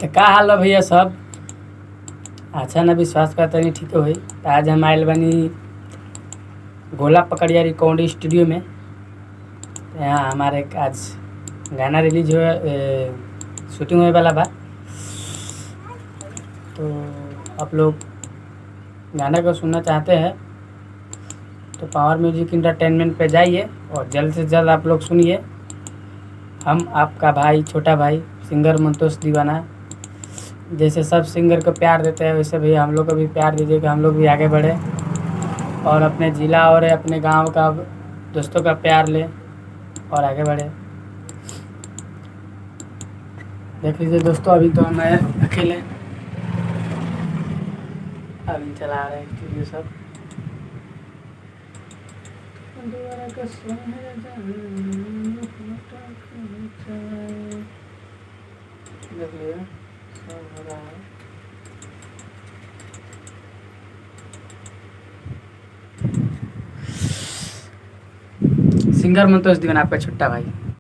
तो का हाल है भैया सब अच्छा ना विश्वास करता नहीं ठीक होई। तो आज हम आयल बनी गोला पकड़िया रिकॉर्डिंग स्टूडियो में। तो यहाँ हमारे एक आज गाना रिलीज हुआ शूटिंग होने वाला बा। तो आप लोग गाना को सुनना चाहते हैं तो पावर म्यूजिक इंटरटेनमेंट पे जाइए और जल्द से जल्द आप लोग सुनिए। हम आपका भाई छोटा भाई सिंगर मंतोष दीवाना जैसे सब सिंगर को प्यार देते हैं वैसे भी हम लोग को भी प्यार दीजिए कि हम लोग भी आगे बढ़े और अपने ज़िला और अपने गांव का दोस्तों का प्यार ले और आगे बढ़े। देख लीजिए दोस्तों, अभी तो मैं अकेले अभी चला रहे हैं स्टूडियो सब। देख लीजिए सब हो रहा है। सिंगर मंतोष दीवाना आपका छोटा भाई।